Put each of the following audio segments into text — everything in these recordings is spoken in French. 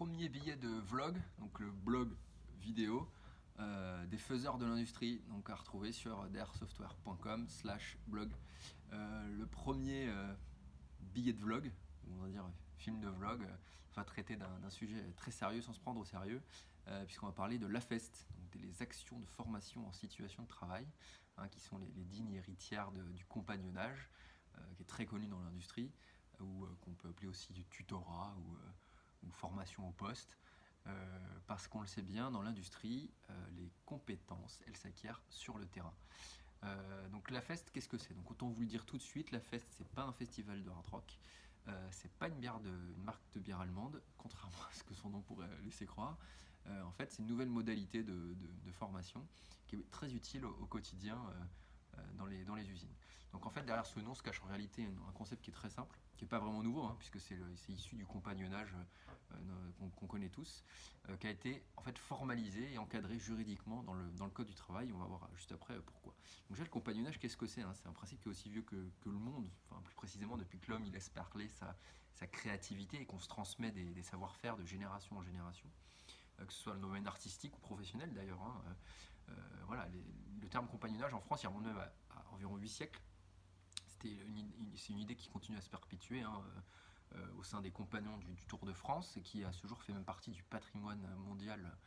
premier billet de vlog, donc le blog vidéo des faiseurs de l'industrie, donc à retrouver sur drsoftware.com/blog. Le premier billet de vlog, on va dire film de vlog, va traiter d'un sujet très sérieux sans se prendre au sérieux, puisqu'on va parler de l'AFEST, donc les actions de formation en situation de travail, qui sont les dignes héritières du compagnonnage, qui est très connu dans l'industrie, ou qu'on peut appeler aussi du tutorat ou formation au poste. Parce qu'on le sait bien, dans l'industrie, les compétences, elles s'acquièrent sur le terrain. Donc la Fest, qu'est-ce que c'est? Donc autant vous le dire tout de suite, la Fest, c'est pas un festival de hard rock, c'est pas une marque de bière allemande, contrairement à ce que son nom pourrait laisser croire. En fait, c'est une nouvelle modalité de formation qui est très utile au quotidien dans les usines. Donc en fait, derrière ce nom se cache en réalité un concept qui est très simple, qui n'est pas vraiment nouveau, puisque c'est issu du compagnonnage qu'on connaît tous, qui a été en fait formalisé et encadré juridiquement dans le code du travail. On va voir juste après pourquoi. Donc déjà, le compagnonnage, qu'est-ce que c'est? C'est un principe qui est aussi vieux que le monde, enfin plus précisément depuis que l'homme il laisse parler sa créativité et qu'on se transmet des savoir-faire de génération en génération, que ce soit le domaine artistique ou professionnel d'ailleurs. Voilà, le terme compagnonnage en France, il remonte même à environ 8 siècles. C'est une idée qui continue à se perpétuer au sein des compagnons du Tour de France et qui à ce jour fait même partie du patrimoine mondial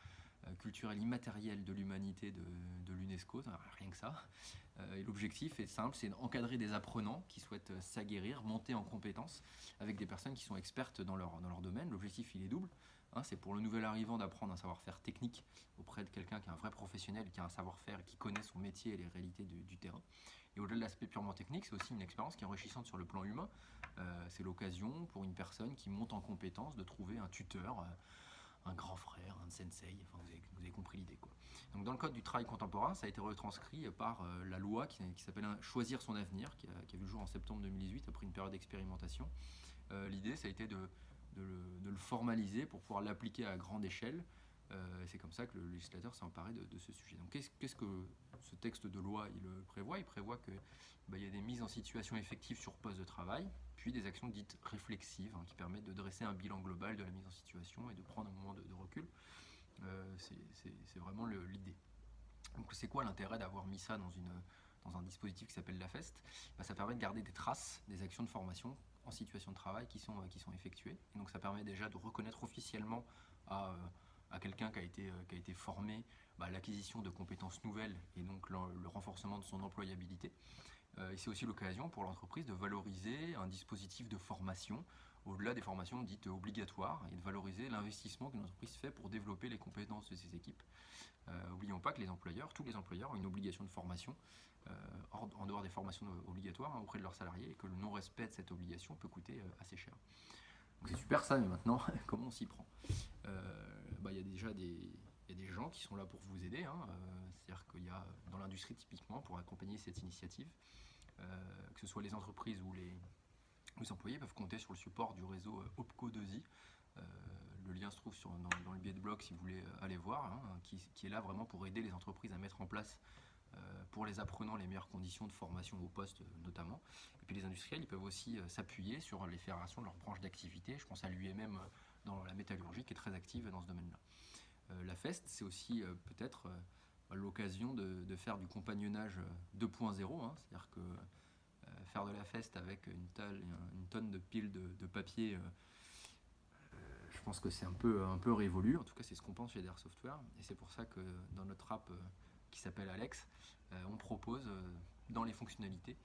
culturel immatériel de l'humanité de l'UNESCO, rien que ça. Et l'objectif est simple, c'est d'encadrer des apprenants qui souhaitent s'aguerrir, monter en compétences avec des personnes qui sont expertes dans leur domaine. L'objectif il est double. C'est pour le nouvel arrivant d'apprendre un savoir-faire technique auprès de quelqu'un qui est un vrai professionnel, qui a un savoir-faire et qui connaît son métier et les réalités du terrain. Et au-delà de l'aspect purement technique, c'est aussi une expérience qui est enrichissante sur le plan humain. C'est l'occasion pour une personne qui monte en compétence de trouver un tuteur, un grand frère, un sensei, enfin vous avez compris l'idée quoi. Donc dans le code du travail contemporain, ça a été retranscrit par la loi qui s'appelle Choisir son avenir, qui a vu le jour en septembre 2018 après une période d'expérimentation. L'idée, ça a été de le formaliser pour pouvoir l'appliquer à grande échelle. C'est comme ça que le législateur s'est emparé de ce sujet. Donc qu'est-ce que ce texte de loi il prévoit? Il prévoit qu'il y a des mises en situation effective sur poste de travail, puis des actions dites réflexives qui permettent de dresser un bilan global de la mise en situation et de prendre un moment de recul. C'est vraiment l'idée. Donc c'est quoi l'intérêt d'avoir mis ça dans un dispositif qui s'appelle la FEST? Ça permet de garder des traces des actions de formation en situation de travail qui sont effectuées. Et donc ça permet déjà de reconnaître officiellement à quelqu'un qui a été formé l'acquisition de compétences nouvelles et donc le renforcement de son employabilité. Et c'est aussi l'occasion pour l'entreprise de valoriser un dispositif de formation au-delà des formations dites obligatoires et de valoriser l'investissement qu'une entreprise fait pour développer les compétences de ses équipes. N'oublions pas que tous les employeurs ont une obligation de formation en dehors des formations obligatoires auprès de leurs salariés et que le non-respect de cette obligation peut coûter assez cher. Donc c'est super ça, mais maintenant, comment on s'y prend? Y a déjà des gens qui sont là pour vous aider. C'est-à-dire qu'il y a dans l'industrie typiquement pour accompagner cette initiative, que ce soit les entreprises ou les employés peuvent compter sur le support du réseau OPCO2I. Le lien se trouve dans le billet de blog si vous voulez aller voir, qui est là vraiment pour aider les entreprises à mettre en place pour les apprenants les meilleures conditions de formation au poste notamment. Et puis les industriels ils peuvent aussi s'appuyer sur les fédérations de leur branche d'activité. Je pense à l'UMM dans la métallurgie qui est très active dans ce domaine-là. La FEST c'est aussi peut-être l'occasion de faire du compagnonnage 2.0, c'est-à-dire que faire de la FEST avec une tonne de piles de papier, je pense que c'est un peu révolu. En tout cas, c'est ce qu'on pense chez DR Software. Et c'est pour ça que dans notre app qui s'appelle Alex, on propose dans les fonctionnalités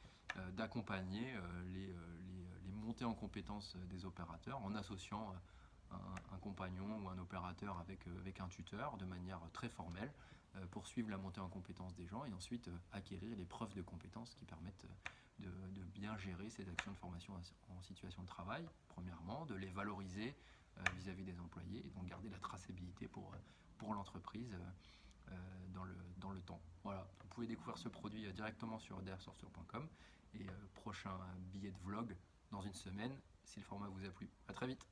d'accompagner les montées en compétences des opérateurs en associant un compagnon ou un opérateur avec un tuteur de manière très formelle pour suivre la montée en compétences des gens et ensuite acquérir les preuves de compétences qui permettent de bien gérer ces actions de formation en situation de travail, premièrement, de les valoriser vis-à-vis des employés et donc garder la traçabilité pour l'entreprise dans le temps. Voilà, vous pouvez découvrir ce produit directement sur drsoftware.com et prochain billet de vlog dans une semaine si le format vous a plu. À très vite.